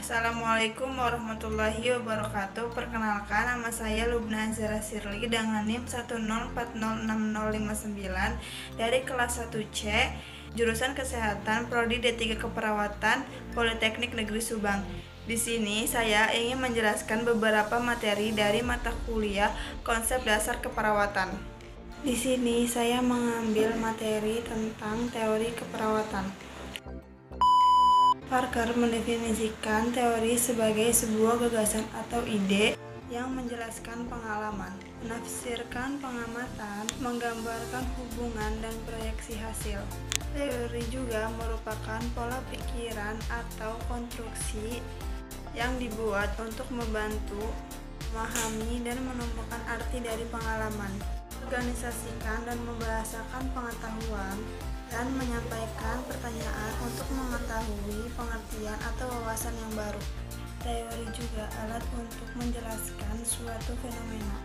Assalamualaikum warahmatullahi wabarakatuh. Perkenalkan, nama saya Lubna Azhara Sirli dengan NIM 104060059 dari kelas 1C, jurusan Kesehatan, Prodi D3 Keperawatan, Politeknik Negeri Subang. Di sini saya ingin menjelaskan beberapa materi dari mata kuliah Konsep Dasar Keperawatan. Di sini saya mengambil materi tentang teori keperawatan. Parker mendefinisikan teori sebagai sebuah gagasan atau ide yang menjelaskan pengalaman, menafsirkan pengamatan, menggambarkan hubungan dan proyeksi hasil. Teori juga merupakan pola pikiran atau konstruksi yang dibuat untuk membantu memahami dan menemukan arti dari pengalaman, organisasikan dan membahasakan pengetahuan, dan menyampaikan pertanyaan untuk mengetahui pengertian atau wawasan yang baru. Teori juga alat untuk menjelaskan suatu fenomena.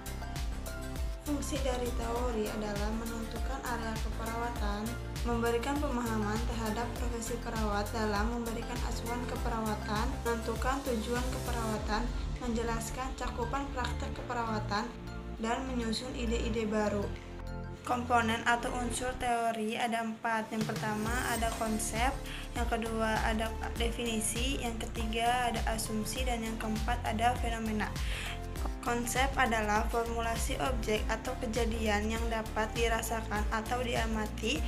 Fungsi dari teori adalah menentukan area keperawatan, memberikan pemahaman terhadap profesi perawat dalam memberikan asuhan keperawatan, menentukan tujuan keperawatan, menjelaskan cakupan praktek keperawatan, dan menyusun ide-ide baru. Komponen atau unsur teori ada 4. Yang pertama ada konsep, yang kedua ada definisi, yang ketiga ada asumsi, dan yang keempat ada fenomena. Konsep adalah formulasi objek atau kejadian yang dapat dirasakan atau diamati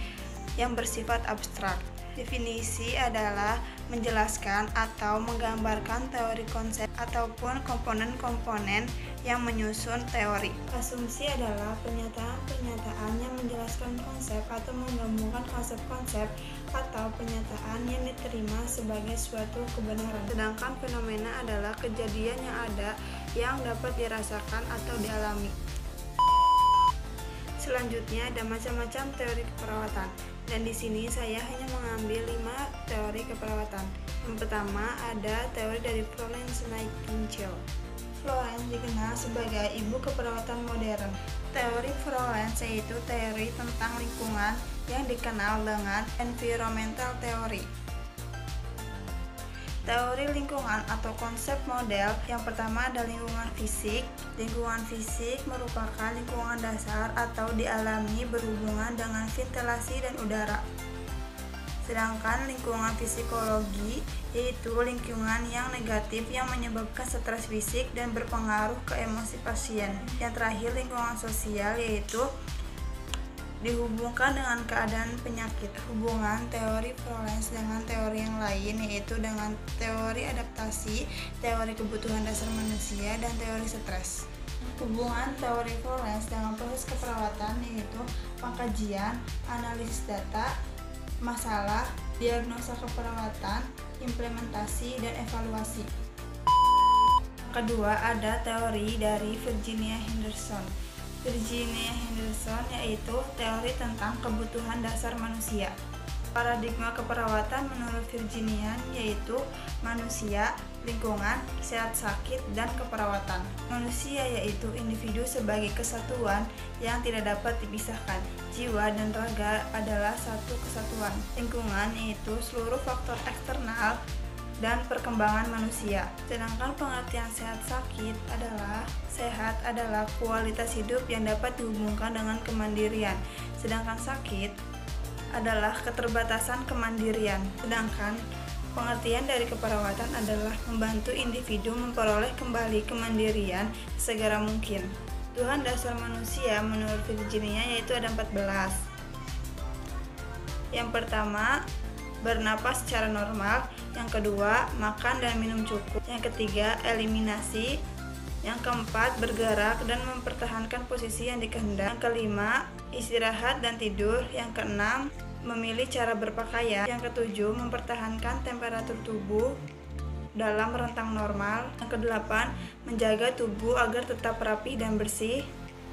yang bersifat abstrak. Definisi adalah menjelaskan atau menggambarkan teori konsep ataupun komponen-komponen yang menyusun teori. Asumsi adalah pernyataan-pernyataan yang menjelaskan konsep atau menggabungkan konsep-konsep atau pernyataan yang diterima sebagai suatu kebenaran. Sedangkan fenomena adalah kejadian yang ada yang dapat dirasakan atau dialami. Selanjutnya ada macam-macam teori keperawatan, dan di sini saya hanya mengambil 5 teori keperawatan. Yang pertama ada teori dari Florence Nightingale. Florence dikenal sebagai ibu keperawatan modern. Teori Florence yaitu teori tentang lingkungan yang dikenal dengan environmental theory. Teori lingkungan atau konsep model yang pertama ada lingkungan fisik. Lingkungan fisik merupakan lingkungan dasar atau dialami berhubungan dengan ventilasi dan udara. Sedangkan lingkungan psikologi yaitu lingkungan yang negatif yang menyebabkan stres fisik dan berpengaruh ke emosi pasien. Yang terakhir lingkungan sosial yaitu dihubungkan dengan keadaan penyakit. Hubungan teori Florence dengan teori yang lain yaitu dengan teori adaptasi, teori kebutuhan dasar manusia, dan teori stres. Hubungan teori Florence dengan proses keperawatan yaitu pengkajian, analisis data, masalah, diagnosa keperawatan, implementasi, dan evaluasi. Kedua ada teori dari Virginia Henderson. Virginia Henderson yaitu teori tentang kebutuhan dasar manusia. Paradigma keperawatan menurut Virginia yaitu manusia, lingkungan, sehat sakit, dan keperawatan. Manusia yaitu individu sebagai kesatuan yang tidak dapat dipisahkan. Jiwa dan raga adalah satu kesatuan. Lingkungan yaitu seluruh faktor eksternal dan perkembangan manusia. Sedangkan pengertian sehat adalah kualitas hidup yang dapat dihubungkan dengan kemandirian. Sedangkan sakit adalah keterbatasan kemandirian. Sedangkan pengertian dari keperawatan adalah membantu individu memperoleh kembali kemandirian segera mungkin. Kebutuhan dasar manusia menurut Virginia yaitu ada 14. Yang pertama, bernapas secara normal. Yang kedua, makan dan minum cukup. Yang ketiga, eliminasi. Yang keempat, bergerak dan mempertahankan posisi yang dikehendaki. Yang kelima, istirahat dan tidur. Yang keenam, memilih cara berpakaian. Yang ketujuh, mempertahankan temperatur tubuh dalam rentang normal. Yang kedelapan, menjaga tubuh agar tetap rapi dan bersih.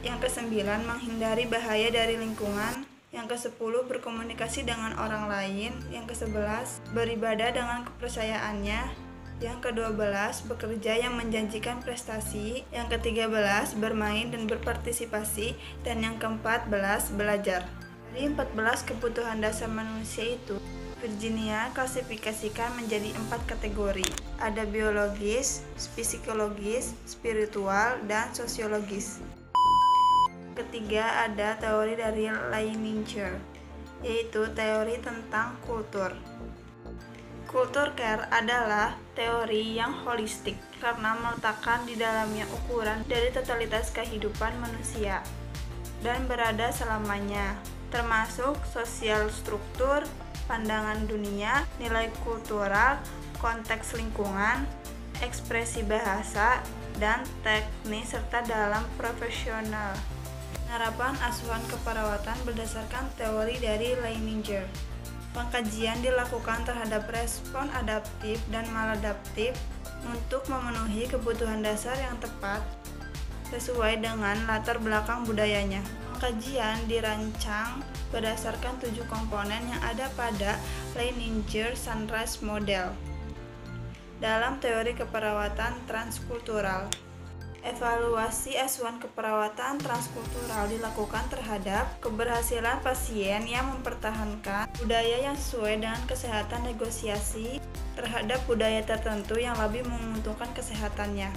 Yang kesembilan, menghindari bahaya dari lingkungan. Yang ke-10, berkomunikasi dengan orang lain. Yang ke-11, beribadah dengan kepercayaannya. Yang ke-12, bekerja yang menjanjikan prestasi. Yang ke-13, bermain dan berpartisipasi. Dan yang ke-14, belajar. Dari 14 kebutuhan dasar manusia itu, Virginia klasifikasikan menjadi 4 kategori. Ada biologis, psikologis, spiritual, dan sosiologis. Ketiga ada teori dari Leininger, yaitu teori tentang kultur. Culture care adalah teori yang holistik karena meletakkan di dalamnya ukuran dari totalitas kehidupan manusia dan berada selamanya, termasuk sosial struktur, pandangan dunia, nilai kultural, konteks lingkungan, ekspresi bahasa, dan teknis serta dalam profesional. Penerapan asuhan keperawatan berdasarkan teori dari Leininger. Pengkajian dilakukan terhadap respon adaptif dan maladaptif untuk memenuhi kebutuhan dasar yang tepat sesuai dengan latar belakang budayanya. Pengkajian dirancang berdasarkan 7 komponen yang ada pada Leininger Sunrise Model dalam teori keperawatan transkultural. Evaluasi asuhan keperawatan transkultural dilakukan terhadap keberhasilan pasien yang mempertahankan budaya yang sesuai dengan kesehatan negosiasi terhadap budaya tertentu yang lebih menguntungkan kesehatannya.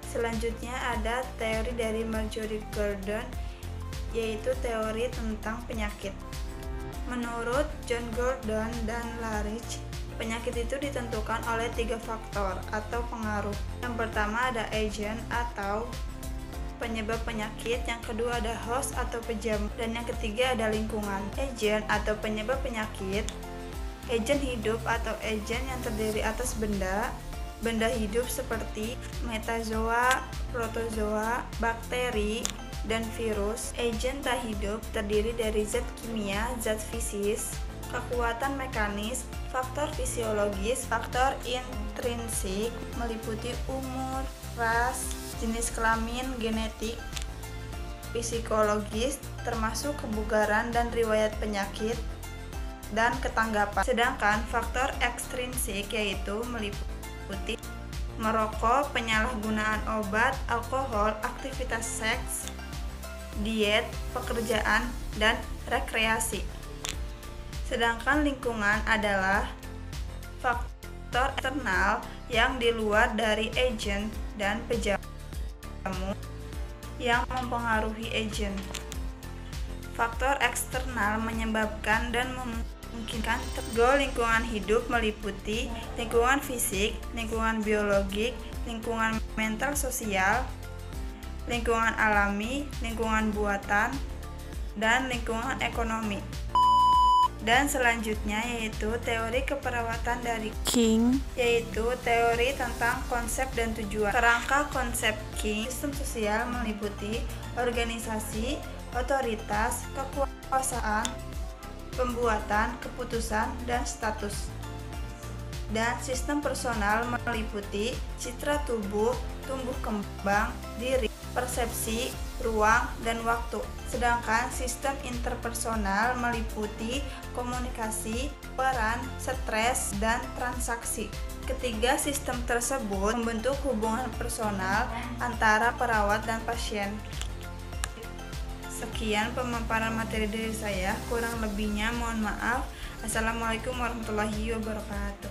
Selanjutnya ada teori dari Marjorie Gordon, yaitu teori tentang penyakit. Menurut John Gordon dan Larich, penyakit itu ditentukan oleh 3 faktor atau pengaruh. Yang pertama ada agent atau penyebab penyakit, yang kedua ada host atau penjamin, dan yang ketiga ada lingkungan. Agent atau penyebab penyakit, agent hidup atau agent yang terdiri atas benda hidup seperti metazoa, protozoa, bakteri, dan virus. Agent tak hidup terdiri dari zat kimia, zat fisis, kekuatan mekanis, faktor fisiologis, faktor intrinsik meliputi umur, ras, jenis kelamin, genetik, psikologis termasuk kebugaran dan riwayat penyakit, dan ketanggapan. Sedangkan faktor ekstrinsik yaitu meliputi merokok, penyalahgunaan obat, alkohol, aktivitas seks, diet, pekerjaan, dan rekreasi. Sedangkan lingkungan adalah faktor eksternal yang di luar dari agent dan penjamu yang mempengaruhi agent. Faktor eksternal menyebabkan dan memungkinkan lingkungan hidup meliputi lingkungan fisik, lingkungan biologik, lingkungan mental sosial, lingkungan alami, lingkungan buatan, dan lingkungan ekonomi. Dan selanjutnya yaitu teori keperawatan dari King, yaitu teori tentang konsep dan tujuan. Kerangka konsep King, sistem sosial meliputi organisasi, otoritas, kekuasaan, pembuatan, keputusan, dan status. Dan sistem personal meliputi citra tubuh, tumbuh kembang, diri, persepsi, ruang, dan waktu. Sedangkan sistem interpersonal meliputi komunikasi, peran, stres, dan transaksi. Ketiga sistem tersebut membentuk hubungan personal antara perawat dan pasien. Sekian pemaparan materi dari saya, kurang lebihnya mohon maaf. Assalamualaikum warahmatullahi wabarakatuh.